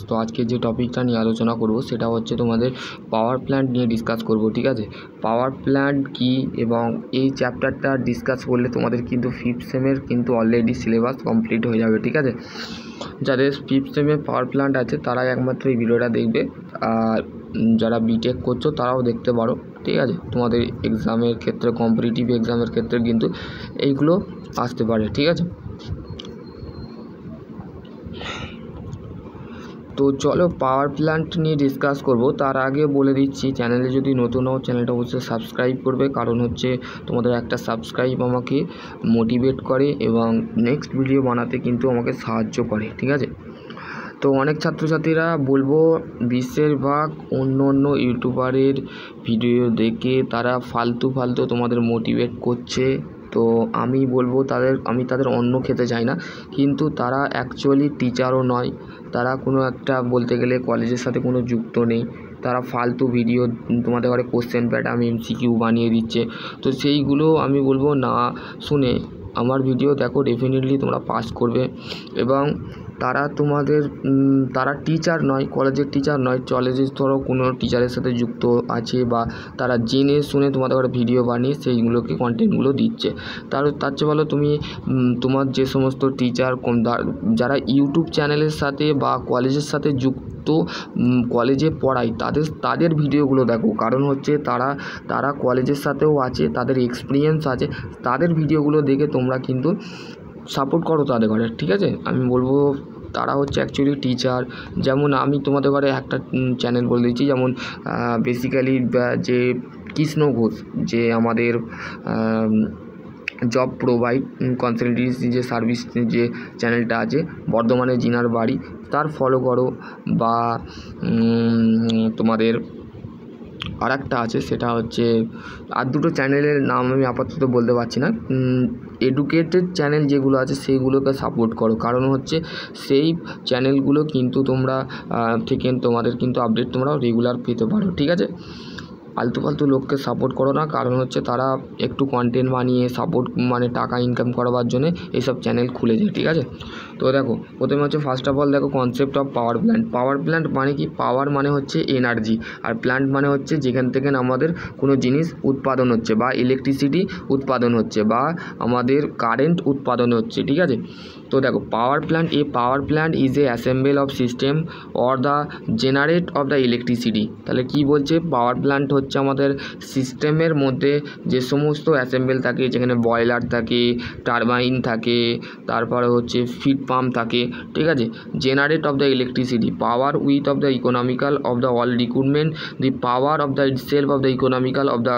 তো আজকে যে টপিকটা নিয়ে আলোচনা করব সেটা হচ্ছে তোমাদের পাওয়ার প্ল্যান্ট নিয়ে ডিসকাস করব। ঠিক আছে, পাওয়ার প্ল্যান্ট কি এবং এই চ্যাপ্টারটা ডিসকাস করলে তোমাদের কিন্তু ফিফথ সেমের কিন্তু অলরেডি সিলেবাস কমপ্লিট হয়ে যাবে। ঠিক আছে, যাদের ফিফথ সেমে পাওয়ার প্ল্যান্ট আছে তারাই একমাত্র এই ভিডিওটা দেখবে, আর যারা বিটেক করছো তারাও দেখতে পারো। ঠিক আছে, তোমাদের এক্সামের ক্ষেত্রে, কম্পিটিটিভ এক্সামের ক্ষেত্রে কিন্তু এইগুলো আসতে পারে। ঠিক আছে, তো চলো পাওয়ার প্ল্যান্ট নিয়ে ডিসকাস করব। তার আগে বলে দিচ্ছি, চ্যানেলে যদি নতুন হও চ্যানেলটা অবশ্যই সাবস্ক্রাইব করবে, কারণ হচ্ছে তোমাদের একটা সাবস্ক্রাইব আমাকে মোটিভেট করে এবং নেক্সট ভিডিও বানাতে কিন্তু আমাকে সাহায্য করে। ঠিক আছে, তো অনেক ছাত্রছাত্রীরা বলবো বেশিরভাগ অন্য অন্য ইউটিউবারের ভিডিও দেখে তারা ফালতু তোমাদের মোটিভেট করছে। তো আমি বলবো আমি তাদের অন্য খেতে চাই না, কিন্তু তারা অ্যাকচুয়ালি টিচারও নয়, তারা কোনো একটা বলতে গেলে কলেজের সাথে কোনো যুক্ত নেই, তারা ফালতু ভিডিও তোমাদের ঘরে কোশ্চেন প্যাটার্ন এমসিকিউ বানিয়ে দিচ্ছে। তো সেইগুলো আমি বলবো না শুনে আমার ভিডিও দেখো, ডেফিনেটলি তোমরা পাস করবে। এবং তারা টিচার নয়, কলেজের টিচার নয়, কলেজের ধরো কোনো টিচারের সাথে যুক্ত আছে বা তারা জেনে শুনে তোমাদের ঘরে ভিডিও বানিয়ে সেইগুলোকে কন্টেন্টগুলো দিচ্ছে। তার চেয়ে ভালো তুমি তোমার যে সমস্ত টিচার যারা ইউটিউব চ্যানেলের সাথে বা কলেজের সাথে যুক্ত, কলেজে পড়ায় তাদের ভিডিওগুলো দেখো। কারণ হচ্ছে তারা কলেজের সাথেও আছে, তাদের এক্সপিরিয়েন্স আছে, তাদের ভিডিওগুলো দেখে তোমরা কিন্তু সাপোর্ট করো তাদের ঘরে। ঠিক আছে, আমি বলবো তারা হচ্ছে অ্যাকচুয়ালি টিচার। যেমন আমি তোমাদের ঘরে একটা চ্যানেল বলে দিচ্ছি, যেমন বেসিক্যালি যে কৃষ্ণ ঘোষ, যে আমাদের জব প্রোভাইড কনসালটেন্সি যে সার্ভিস যে চ্যানেলটা আছে বর্ধমানে জিনার বাড়ি, তার ফলো করো। বা তোমাদের আর একটা আছে, সেটা হচ্ছে আর দুটো চ্যানেলের নাম আমি আপাতত বলতে পারছি না, এডুকেটেড চ্যানেল যেগুলো আছে সেইগুলোকে সাপোর্ট করো। কারণ হচ্ছে সেই চ্যানেলগুলো কিন্তু তোমাদের কিন্তু আপডেট তোমরা রেগুলার পেতে পারো। ঠিক আছে, ফালতু লোককে সাপোর্ট করো না, কারণ হচ্ছে তারা একটু কন্টেন্ট বানিয়ে সাপোর্ট মানে টাকা ইনকাম করবার জন্য এইসব চ্যানেল খুলেছে। ঠিক আছে, তো দেখো প্রথমে হচ্ছে ফার্স্ট অফ অল দেখো concept of power plant. Power plant মানে কি? পাওয়ার মানে হচ্ছে এনার্জি, আর প্ল্যান্ট মানে হচ্ছে যেখান থেকে আমাদের কোনো জিনিস উৎপাদন হচ্ছে বা ইলেকট্রিসিটি উৎপাদন হচ্ছে বা আমাদের কারেন্ট উৎপাদন হচ্ছে। ঠিক আছে, তো দেখো পাওয়ার plant is a assemble of system or the generate of the electricity. তাহলে কি বলছে? পাওয়ার প্ল্যান্ট হচ্ছে আমাদের সিস্টেমের মধ্যে যে সমস্ত অ্যাসেম্বল থাকে, যেখানে বয়লার থাকে, টারবাইন থাকে, তারপরে হচ্ছে ফিড পাম্প থাকে। ঠিক আছে, generate of the electricity, power with of the economical of the all recruitment, the power of the itself of the economical of the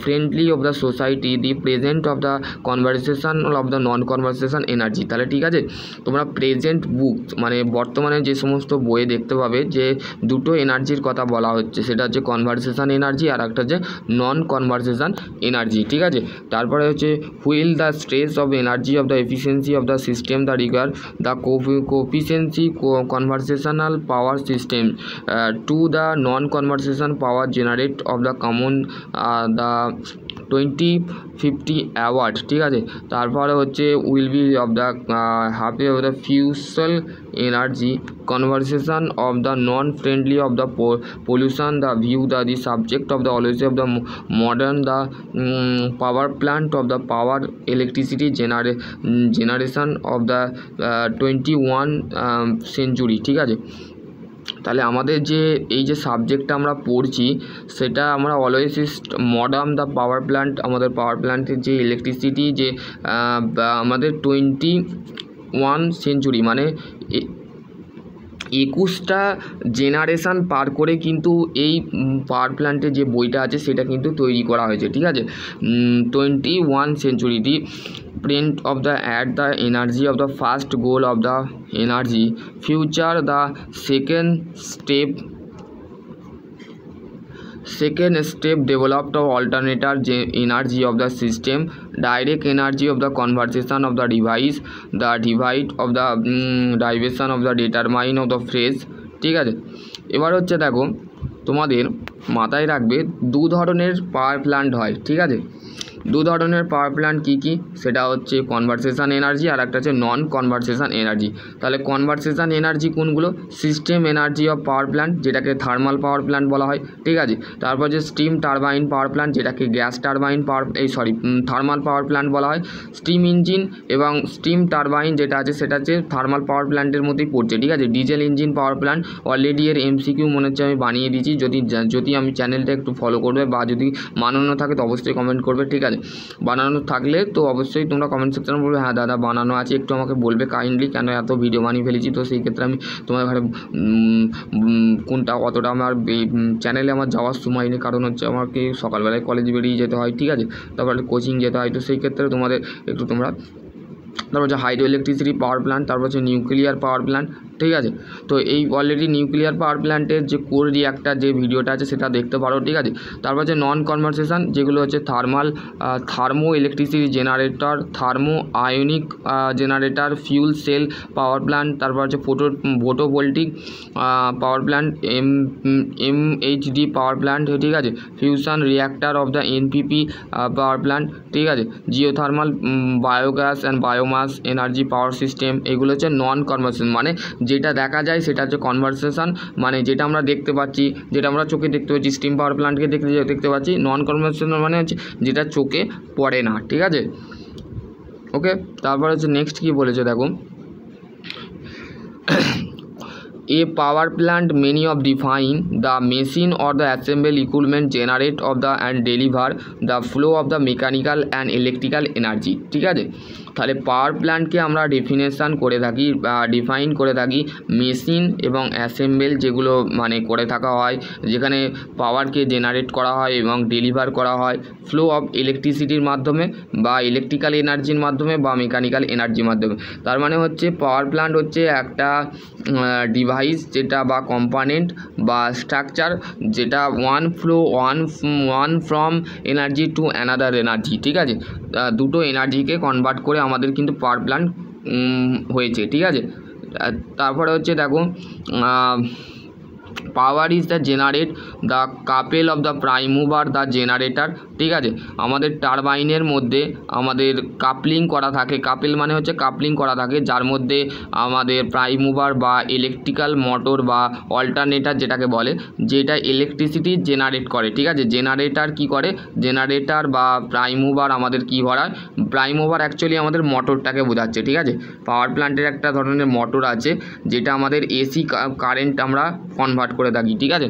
friendly of the society, the present of the conversation of the non conversation energy. তাহলে ঠিক আছে, তোমরা present বুক মানে বর্তমানে যে সমস্ত বইয়ে দেখতে পাবে যে দুটো এনার্জির কথা বলা হচ্ছে, সেটা হচ্ছে কনভারসেশন এনার্জি আর একটা হচ্ছে নন কনভারসেশন এনার্জি। ঠিক আছে, তারপরে হচ্ছে wheel the stress of energy of the efficiency of the system the rigour the coefficiency conversational power system to the non conversation power generate of the common the 2050 award. ঠিক আছে, তারপরে হচ্ছে will be of the half of the fossil energy conversation of the non-friendly of the pollution, the view the subject of the always of the modern the power plant of the power electricity generation of the 21 century। ঠিক আছে, তাহলে আমাদের যে এই যে সাবজেক্টটা আমরা পড়ছি সেটা আমরা always modern the power plant, আমাদের পাওয়ার প্ল্যান্টের যে ইলেকট্রিসিটি যে আমাদের 21 সেঞ্চুরি মানে 21টা জেনারেশান পার করে কিন্তু এই পাওয়ার প্ল্যান্টের যে বইটা আছে সেটা কিন্তু তৈরি করা হয়েছে। ঠিক আছে, 21 সেঞ্চুরিটি print of the at the energy of the first goal of the energy future, the second step developed of alternator energy of the system, direct energy of the conversion of the device, the divide of the derivation of the determine of the phrase। ঠিক আছে, এবার হচ্ছে দেখো তোমাদের মাথায় রাখবে দু ধরনের পাওয়ার প্ল্যান্ট হয়। ঠিক আছে, দু ধরনের পাওয়ার প্ল্যান্ট কী কী, সেটা হচ্ছে কনভারসেশন এনার্জি আর একটা হচ্ছে নন কনভারসেশন এনার্জি। তাহলে কনভারসেশন এনার্জি কোনগুলো, system energy of power plant যেটাকে থার্মাল পাওয়ার প্ল্যান্ট বলা হয়, ঠিক আছে। তারপর যে স্টিম টারবাইন পাওয়ার প্ল্যান্ট যেটাকে gas turbine thermal power plant বলা হয়। স্টিম ইঞ্জিন এবং স্টিম টারবাইন যেটা আছে সেটা হচ্ছে থার্মাল পাওয়ার প্ল্যান্টের মধ্যেই পড়ছে, ঠিক আছে। Diesel engine power plant already এর এমসিকিউ মনে হচ্ছে আমি বানিয়ে দিয়েছি, যদি আমি চ্যানেলটা একটু ফলো করবে বা যদি বানানো থাকে তো অবশ্যই কমেন্ট করবে, ঠিক আছে। বানানো থাকলে তো অবশ্যই তোমরা কমেন্ট সেকশনে বলবে হ্যাঁ দাদা বানানো আছে, একটু আমাকে বলবে কাইন্ডলি, কেন এত ভিডিও বানিয়ে ফেলেছি। তো সেই ক্ষেত্রে আমি তোমার ঘরে কোনটা অতটা আমার চ্যানেলে আমার যাওয়ার সময় নেই, কারণ হচ্ছে আমাকে সকালবেলায় কলেজ বেরিয়ে যেতে হয়, ঠিক আছে, তারপরে কোচিং যেতে হয়। তো সেই ক্ষেত্রে তোমাদের একটু তোমরা তারপর হচ্ছে হাইড্রো ইলেকট্রিসিটি পাওয়ার প্ল্যান্ট, তারপর হচ্ছে নিউক্লিয়ার পাওয়ার প্ল্যান্ট, ঠিক আছে। তো এই অলরেডি নিউক্লিয়ার পাওয়ার প্ল্যান্টের যে কোর রিঅ্যাক্টর যে ভিডিওটা আছে সেটা দেখতে পারো, ঠিক আছে। তারপর হচ্ছে নন কনভারসেশন যেগুলো হচ্ছে thermo electricity generator, thermo ionic generator, fuel cell power plant, তারপর হচ্ছে photovoltaic power plant, MHD power plant, ঠিক আছে। Fusion reactor of the NPP power plant, ঠিক আছে। Geothermal biogas and biomass energy power system, এগুলো হচ্ছে নন কনভারসেশন, মানে যেটা দেখা যায় সেটা হচ্ছে কনভারসেশন, মানে যেটা আমরা দেখতে পাচ্ছি, যেটা আমরা চোখে দেখতে পাচ্ছি, স্টিম পাওয়ার প্ল্যান্টকে দেখতে পাচ্ছি। নন কনভারসেশন মানে হচ্ছে যেটা চোখে পড়ে না, ঠিক আছে। ওকে, তারপর হচ্ছে নেক্সট কী বলেছে দেখো, a power plant many of define the machine or the assemble equipment generate of the and deliver the flow of the mechanical and electrical energy, ঠিক আছে। তাহলে পাওয়ার প্ল্যান্টকে আমরা ডিফাইন করে থাকি মেশিন এবং অ্যাসেম্বল যেগুলো মানে করে থাকা হয়, যেখানে পাওয়ারকে জেনারেট করা হয় এবং ডেলিভার করা হয় ফ্লো অফ ইলেকট্রিসিটির মাধ্যমে বা ইলেকট্রিক্যাল এনার্জির মাধ্যমে বা মেকানিক্যাল এনার্জির মাধ্যমে। তার মানে হচ্ছে পাওয়ার প্ল্যান্ট হচ্ছে একটা ডিভাইস যেটা বা কম্পোনেন্ট বা স্ট্রাকচার যেটা one from energy to another energy, ঠিক আছে। দুটো এনার্জিকে কনভার্ট করে আমাদের কিন্তু পাওয়ার প্ল্যান্ট হয়েছে, ঠিক আছে। তারপরে হচ্ছে দেখো power is the generate the couple of the prime mover the generator, ঠিক আছে। আমাদের টারবাইনের মধ্যে আমাদের কাপলিং করা থাকে, কাপেল মানে হচ্ছে কাপলিং করা থাকে, যার মধ্যে আমাদের প্রাইম মুভার বা ইলেকট্রিক্যাল মোটর বা অল্টারনেটর যেটাকে বলে, যেটা ইলেকট্রিসিটি জেনারেট করে, ঠিক আছে। জেনারেটর কি করে, জেনারেটর বা প্রাইম মুভার আমাদের কি করায়, প্রাইম মুভার অ্যাকচুয়ালি আমাদের মোটরটাকে বোঝাচ্ছে, ঠিক আছে। পাওয়ার প্ল্যান্টের একটা ধরনের মোটর আছে যেটা আমাদের এসি কারেন্ট আমরা কনভার্ট করে থাকি, ঠিক আছে,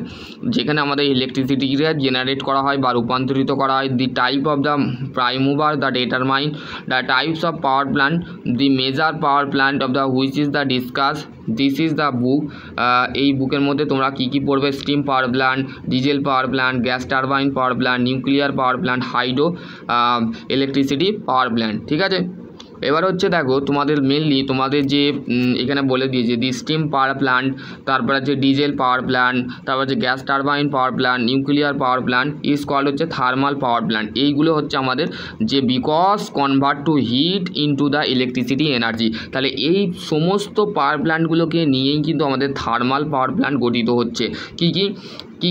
যেখানে আমাদের ইলেকট্রিসিটিকে জেনারেট করা হয় বা রূপান্তরিত করা হয়। The type of the prime mover the determine the types of power plant, the major power plant of the which is the discuss, this is the book. এই বুকের মধ্যে তোমরা কী কী পড়বে, steam power plant, diesel power plant, gas turbine power plant, nuclear power plant, hydro electricity power plant, ঠিক আছে। এবার হচ্ছে দেখো তোমাদের মেনলি তোমাদের যে এখানে বলে দিয়েছে দি স্টিম পাওয়ার প্ল্যান্ট, তারপর হচ্ছে ডিজেল পাওয়ার প্ল্যান্ট, তারপর হচ্ছে gas turbine power plant, nuclear power plant is called হচ্ছে থার্মাল পাওয়ার প্ল্যান্ট। এইগুলো হচ্ছে আমাদের যে because convert to heat into the electricity energy. তাহলে এই সমস্ত পাওয়ার প্ল্যান্টগুলোকে নিয়েই কিন্তু আমাদের থার্মাল পাওয়ার প্ল্যান্ট গঠিত হচ্ছে।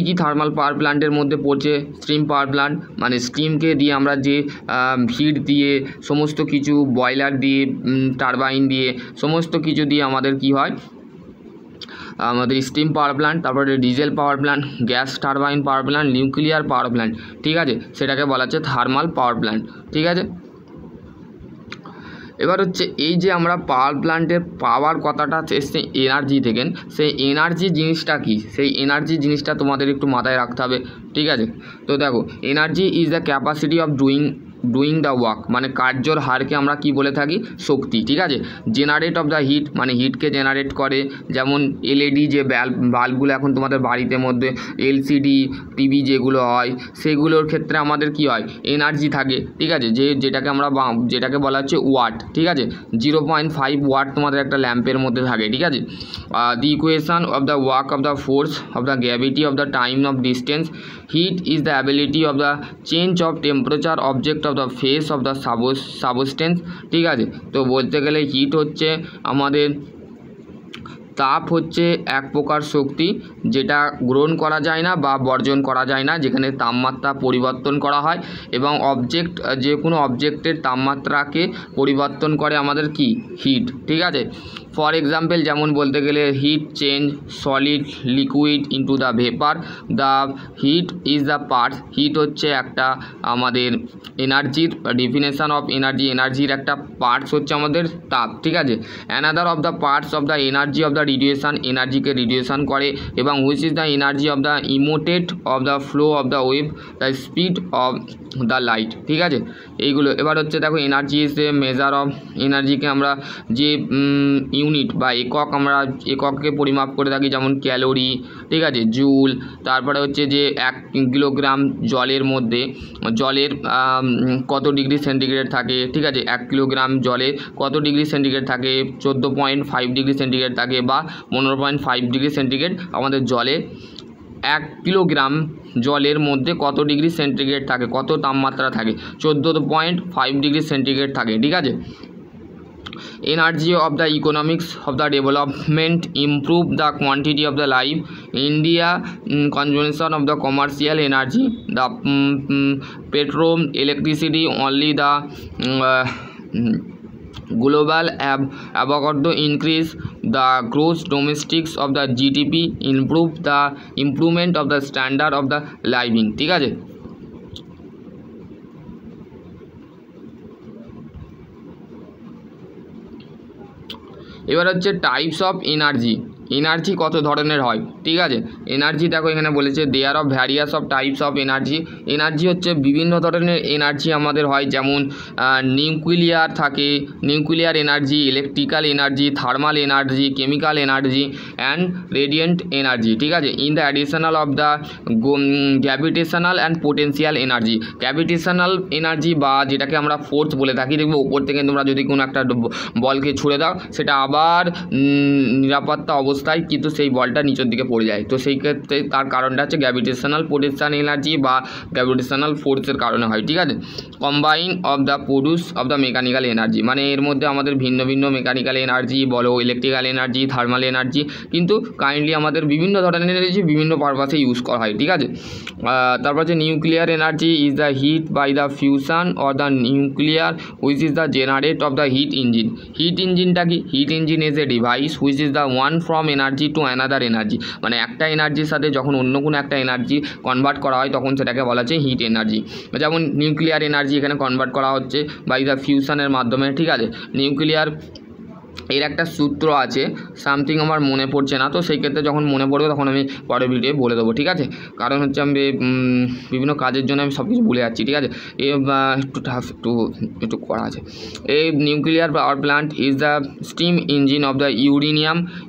কি থার্মাল পাওয়ার প্ল্যান্টের মধ্যে পড়ছে, স্টিম পাওয়ার প্ল্যান্ট মানে স্টিমকে দিয়ে আমরা যে হিট দিয়ে সমস্ত কিছু বয়লার দিয়ে টারবাইন দিয়ে সমস্ত কিছু দিয়ে আমাদের কি হয়, আমাদের স্টিম পাওয়ার প্ল্যান্ট, তারপরে diesel power plant, gas turbine power plant, nuclear power plant, ঠিক আছে, সেটাকে বলা হচ্ছে থার্মাল পাওয়ার প্ল্যান্ট, ঠিক আছে। এবার হচ্ছে এই যে আমরা পাওয়ার প্ল্যান্টের পাওয়ার কথাটা এসছে এনার্জি থেকে, সেই এনার্জি জিনিসটা কি, সেই এনার্জি জিনিসটা তোমাদের একটু মাথায় রাখতে হবে, ঠিক আছে। তো দেখো energy is the capacity of doing the work, মানে কার্যর হারকে আমরা কি বলে থাকি, শক্তি, ঠিক আছে। জেনারেট অফ দ্য হিট মানে হিটকে জেনারেট করে, যেমন এলইডি যে বাল্বগুলো এখন তোমাদের বাড়িতে মধ্যে এলসিডি টিভি যেগুলো হয় সেগুলোর ক্ষেত্রে আমাদের কি হয়, এনার্জি থাকে, ঠিক আছে, যেটাকে বলা হচ্ছে ওয়াট, ঠিক আছে। 0.5 ওয়াট তোমাদের একটা ল্যাম্পের মধ্যে থাকে, ঠিক আছে। The equation of the work of the force of the gravity of the time of distance, heat is the ability of the change of temperature object of the phase of the substance, ঠিক আছে। তো বলতে গেলে hit হচ্ছে আমাদের তাপ হচ্ছে এক প্রকার শক্তি যেটা গ্রহণ করা যায় না বা বর্জন করা যায় না, যেখানে তাপমাত্রা পরিবর্তন করা হয় এবং অবজেক্ট, যে কোনো অবজেক্টের তাপমাত্রাকে পরিবর্তন করে আমাদের কি হিট। ঠিক আছে, ফর এক্সাম্পল যেমন বলতে গেলে heat change solid liquid into the vapour, the heat is the parts. Heat হচ্ছে একটা আমাদের এনার্জির ডেফিনেশন অফ এনার্জি, এনার্জির একটা পার্টস হচ্ছে আমাদের তাপ। ঠিক আছে, another of the parts of the energy of the radiation, এনার্জিকে রেডিয়েশন করে, এবং which is the energy of the emitted of the flow of the wave, the speed of the light. ঠিক আছে, এইগুলো। এবার হচ্ছে দেখো energy is a measure of, এনার্জিকে আমরা যে ইউনিট বা একক, আমরা এককে পরিমাপ করে থাকি, যেমন ক্যালোরি, ঠিক আছে, জুল। তারপরে হচ্ছে যে 1 কিলোগ্রাম জলের মধ্যে জলের কত ডিগ্রি সেন্টিগ্রেড থাকে। ঠিক আছে, 1 কিলোগ্রাম জলে কত ডিগ্রি সেন্টিগ্রেড থাকে, 14.5 ডিগ্রি সেন্টিগ্রেড থাকে বা 15.5 ডিগ্রি সেন্টিগ্রেড আমাদের জলে 1 কিলোগ্রাম জলের মধ্যে কত ডিগ্রি সেন্টিগ্রেড থাকে, কত তাপমাত্রা থাকে, 14.5 ডিগ্রি সেন্টিগ্রেড থাকে। ঠিক আছে, energy of the economics of the development improve the quantity of the life. India consumption of the commercial energy, the petrol, electricity, only the global avocado increase the gross domestics of the GDP, improve the improvement of the standard of the living. ঠিক আছে, এবার হচ্ছে types of energy. Energy কত ধরনের হয়। ঠিক আছে, energy দেখো এখানে বলেছে there of various of types of energy. Energy হচ্ছে বিভিন্ন ধরনের এনার্জি আমাদের হয়, যেমন নিউক্লিয়ার থাকে, nuclear energy, electrical energy, thermal energy, chemical energy and radiant energy. ঠিক আছে, in the additional of the gravitational and potential energy. Gravitational energy বা যেটাকে আমরা ফোর্স বলে থাকি, দেখবে উপর থেকে তোমরা যদি কোনো একটা বলকে ছুঁড়ে দাও, সেটা আবার নিরাপত্তা অবস্থায় কিন্তু সেই বলটা নিচের দিকে পড়ে যায়। তো সেই ক্ষেত্রে তার কারণটা হচ্ছে গ্র্যাভিটেশনাল পোটেনশিয়াল এনার্জি বা গ্র্যাভিটেশনাল ফোর্সের কারণে হয়। ঠিক আছে, combine of the produce of the mechanical energy, মানে এর মধ্যে আমাদের ভিন্ন ভিন্ন মেকানিক্যাল এনার্জি বলো, ইলেকট্রিক্যাল এনার্জি, থার্মাল এনার্জি, কিন্তু কাইন্ডলি আমাদের বিভিন্ন ধরনের এনার্জি বিভিন্ন পারপাসে ইউজ করা হয়। ঠিক আছে, তারপর হচ্ছে nuclear energy is the heat by the fusion or the nuclear which is the generate of the heat engine. Heat ইঞ্জিনটা কি, heat engine is a device which is the one from energy to another energy, মানে একটা এনার্জির সাথে যখন অন্য কোনো একটা এনার্জি কনভার্ট করা হয় তখন সেটাকে বলা হচ্ছে হিট এনার্জি। যেমন নিউক্লিয়ার এনার্জি এখানে কনভার্ট করা হচ্ছে বাই দ্য ফিউশনের মাধ্যমে। ঠিক আছে, নিউক্লিয়ার এর একটা সূত্র আছে, সামথিং আমার মনে পড়ছে না, তো সেই ক্ষেত্রে যখন মনে পড়বে তখন আমি পরের ভিডিও বলে দেবো। ঠিক আছে, কারণ হচ্ছে আমি বিভিন্ন কাজের জন্য আমি সব কিছু ভুলে যাচ্ছি। ঠিক আছে, একটু করা আছে। এই nuclear power plant is the steam engine of the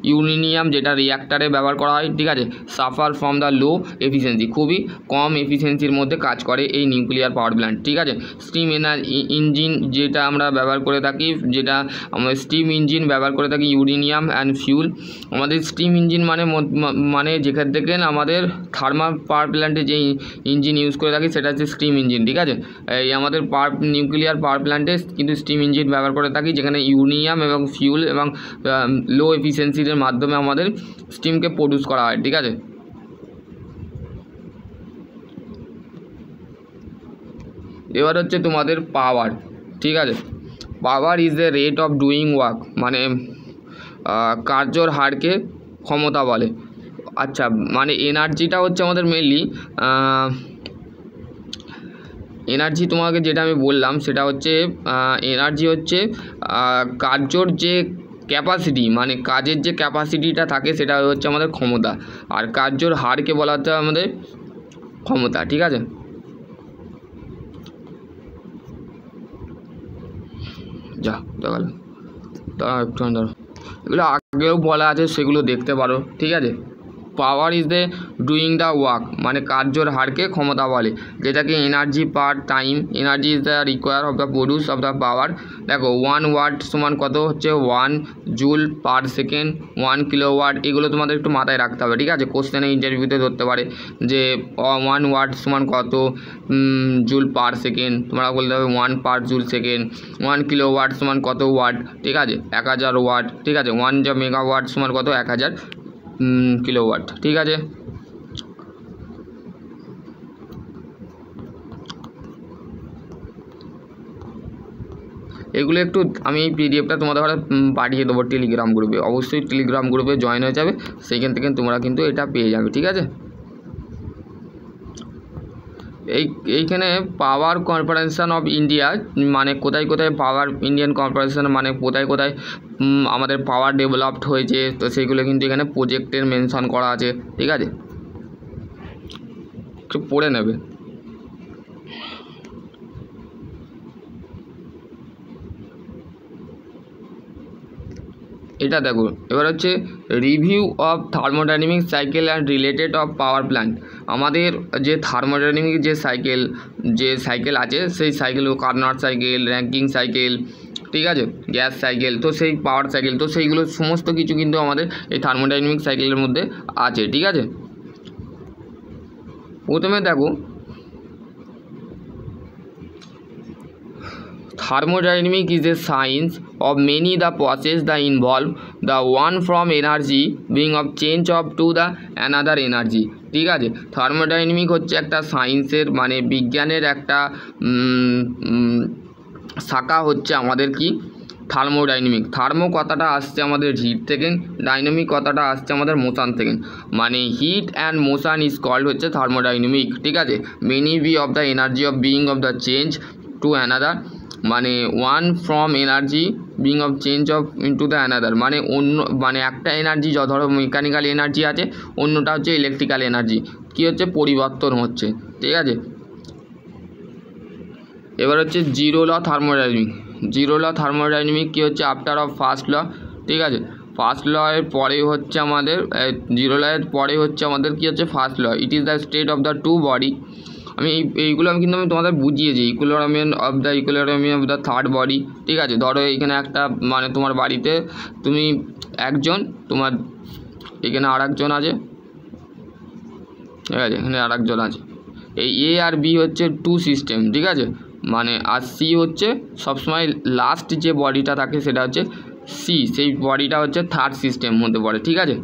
uranium যেটা রিয়াক্টারে ব্যবহার করা হয়। ঠিক আছে, suffer from the low efficiency, খুবই কম এফিসিয়েন্সির মধ্যে কাজ করে এই নিউক্লিয়ার পাওয়ার প্ল্যান্ট। ঠিক আছে, স্টিম ইঞ্জিন যেটা আমরা ব্যবহার করে থাকি, যেটা আমরা স্টিম ইঞ্জিন ব্যবহার করে থাকি ইউরেনিয়াম অ্যান্ড ফিউল। আমাদের স্টিম ইঞ্জিন মানে যেখান থেকে আমাদের থার্মাল পাওয়ার প্ল্যান্টে যে ইঞ্জিন ইউজ করে থাকি সেটা হচ্ছে স্টিম ইঞ্জিন। ঠিক আছে, এই আমাদের নিউক্লিয়ার পাওয়ার প্ল্যান্টে কিন্তু স্টিম ইঞ্জিন ব্যবহার করে থাকি, যেখানে ইউরেনিয়াম এবং ফিউল এবং লো এফিসিয়েন্সির মাধ্যমে আমাদের স্টিমকে প্রডিউস করা হয়। ঠিক আছে, এবার হচ্ছে তোমাদের পাওয়ার। ঠিক আছে, power is the rate of doing work, মানে কার্যর হারকে ক্ষমতা বলে। আচ্ছা, মানে এনার্জিটা হচ্ছে আমাদের মেনলি এনার্জি, তোমাকে যেটা আমি বললাম সেটা হচ্ছে এনার্জি হচ্ছে কার্যর যে ক্যাপাসিটি, মানে কাজের যে ক্যাপাসিটিটা থাকে সেটা হচ্ছে আমাদের ক্ষমতা, আর কার্যর হারকে বলা হচ্ছে আমাদের ক্ষমতা। ঠিক আছে, যা দেখাল তারা একটু এগুলো আগেও বলা আছে, সেগুলো দেখতে পারো। ঠিক আছে। Power is the doing the work, মানে কার্যর হারকে ক্ষমতা বলে, যেটাকে energy per time, energy is the require of the produce of the power. দেখো 1 ওয়াট সমান কত হচ্ছে 1 জুল পার সেকেন্ড, 1 কিলোওয়াট, এগুলো তোমাদের একটু মাথায় রাখতে হবে, ঠিক আছে? কোশ্চেনে ইন্টারভিউতে ধরতে পারে যে 1 ওয়াট সমান কত জুল পার সেকেন্ড, তোমরা বলতে হবে 1 পার জুল সেকেন্ড। 1 কিলোওয়াট সমান কত ওয়াট, ঠিক আছে? 1000 ওয়াট, ঠিক আছে? 1 মেগাওয়াট সমান কত 1000 কিলোওয়াট, ঠিক আছে? এগুলো একটু আমি এই পিডিএফটা তোমাদের পাঠিয়ে দেবো টেলিগ্রাম গ্রুপে, অবশ্যই টেলিগ্রাম গ্রুপে জয়েন হয়ে যাবে, সেইখান থেকে তোমরা কিন্তু এটা পেয়ে যাবে, ঠিক আছে? এইখানে পাওয়ার কর্পোরেশন অফ ইন্ডিয়া মানে কোথায় কোথায় পাওয়ার ইন্ডিয়ান কর্পোরেশন মানে কোথায় কোথায় আমাদের পাওয়ার ডেভেলপড হয়েছে, তো সেইগুলো কিন্তু এখানে প্রজেক্টের মেনশন করা আছে, ঠিক আছে? একটু পড়ে নেবে। এটা দেখো, এবার হচ্ছে review of thermodynamic cycle and related of power plant. আমাদের যে থার্মোডাইনামিক যে সাইকেল আছে, সেই সাইকেলগুলো কার্নট সাইকেল, র্যাঙ্কিং সাইকেল, ঠিক আছে, গ্যাস সাইকেল, তো সেই পাওয়ার সাইকেল, তো সেইগুলো সমস্ত কিছু কিন্তু আমাদের এই থার্মোডাইনামিক সাইকেলের মধ্যে আছে, ঠিক আছে? প্রথমে দেখো, thermodynamic is a science of many the process that involve the one from energy being of change of to the another energy, ঠিক আছে? থার্মোডাইনামিক হচ্ছে একটা সায়েন্সের মানে বিজ্ঞানের একটা শাখা হচ্ছে আমাদের কি থার্মোডাইনামিক। থার্মো কথাটা আসছে আমাদের হিট থেকে, ডাইনামিক কথাটা আসছে আমাদের মোশন থেকে, মানে heat and motion is called হচ্ছে থার্মোডাইনামিক, ঠিক আছে? Many be of the energy of being of the change to another, মানে one from energy being of change of into the another, মানে অন্য মানে একটা এনার্জি ধরো মেকানিক্যাল এনার্জি আছে, অন্যটা হচ্ছে ইলেকট্রিক্যাল এনার্জি, কী হচ্ছে পরিবর্তন হচ্ছে, ঠিক আছে? এবার হচ্ছে জিরো ল থার্মোডাইনামিক। জিরো ল থার্মোডাইনামিক কী হচ্ছে আফটার অফ ফার্স্ট ল, ঠিক আছে? ফার্স্ট ল এর পরে হচ্ছে আমাদের জিরো ল এর পরে হচ্ছে আমাদের কী হচ্ছে first law. It is the state of the two body. এইগুলো কিন্তু আমি তোমাদের বুঝিয়েছি, equilibrium of the third body, ঠিক আছে? ধরো এখানে একটা মানে তোমার বাড়িতে তুমি একজন, তোমার এখানে আর একজন আছে, ঠিক আছে? এখানে আর একজন আছে, এই এ আর বি হচ্ছে টু সিস্টেম, ঠিক আছে? মানে আর সি হচ্ছে সবসময় লাস্ট যে বডিটা থাকে সেটা হচ্ছে সি, সেই বডিটা হচ্ছে থার্ড সিস্টেম মধ্যে পড়ে, ঠিক আছে?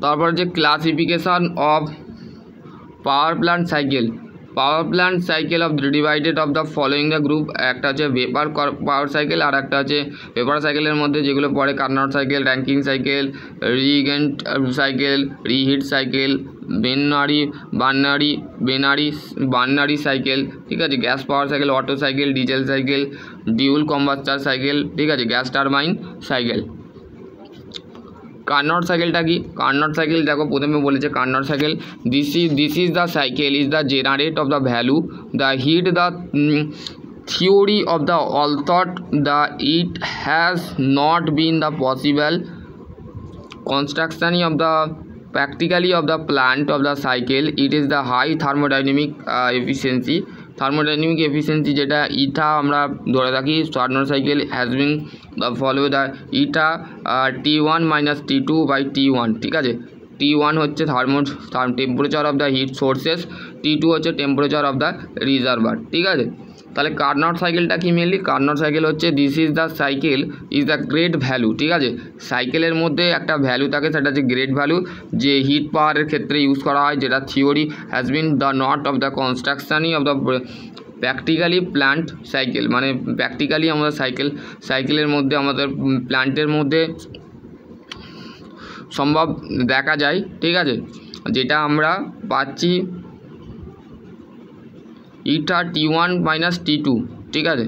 তারপর যে classification of power plant cycle. Power plant cycle of divided of the following the group. একটা হচ্ছে ভেপার পাওয়ার সাইকেল, আর একটা হচ্ছে ভেপার সাইকেলের মধ্যে যেগুলো পড়ে Carnot cycle, Rankine cycle, regent cycle, reheat cycle, binary cycle, ঠিক আছে? Gas power cycle, Otto cycle, diesel cycle, dual combustor cycle, ঠিক আছে? Gas turbine cycle. কার্নট সাইকেলটা কি? কার্নট সাইকেল দেখো প্রথমে বলেছে Carnot cycle this is the cycle is the generate of the value the heat the theory of the all thought the it has not been the possible construction of the practically of the plant of the cycle. It is the high thermodynamic efficiency. Thermodynamic efficiency যেটা eta আমরা ধরে থাকি, Carnot cycle has been follow the eta T1 minus T2 by T1, ঠিক আছে? T1 হচ্ছে temperature of the heat sources, T2 হচ্ছে temperature of the reservoir, ঠিক আছে? তাহলে কার্নট সাইকেলটা কি মেনলি? কার্নট সাইকেল হচ্ছে this is the cycle is the great value, ঠিক আছে? সাইকেলের মধ্যে একটা ভ্যালু থাকে, সেটা হচ্ছে গ্রেট ভ্যালু, যে হিট পাওয়ারের ক্ষেত্রে ইউজ করা হয়, যেটা theory has been the not of the কনস্ট্রাকশনই of the practically plant cycle, মানে প্র্যাকটিক্যালি আমাদের সাইকেলের মধ্যে আমাদের প্ল্যান্টের মধ্যে সম্ভব দেখা যায়, ঠিক আছে? যেটা আমরা পাচ্ছি ইটা T1 মাইনাস T2, ঠিক আছে?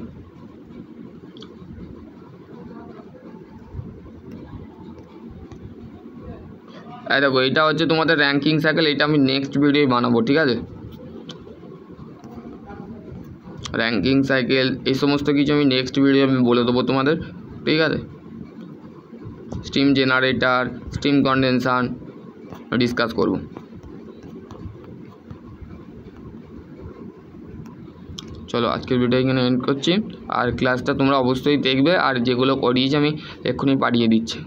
দেখো এটা হচ্ছে তোমাদের র্যাঙ্কিং সাইকেল, এটা আমি নেক্সট ভিডিও বানাবো, ঠিক আছে? র্যাঙ্কিং সাইকেল, এই সমস্ত কিছু আমি নেক্সট ভিডিও আমি বলে দেবো তোমাদের, ঠিক আছে। Steam generator, steam condenser discuss করব। চলো আজকের ভিডিও এখানে এন্ড করছি। আর ক্লাসটা তোমরা অবশ্যই দেখবে, আর যেগুলো করিয়েছি আমি এক্ষুনি পাঠিয়ে দিচ্ছি।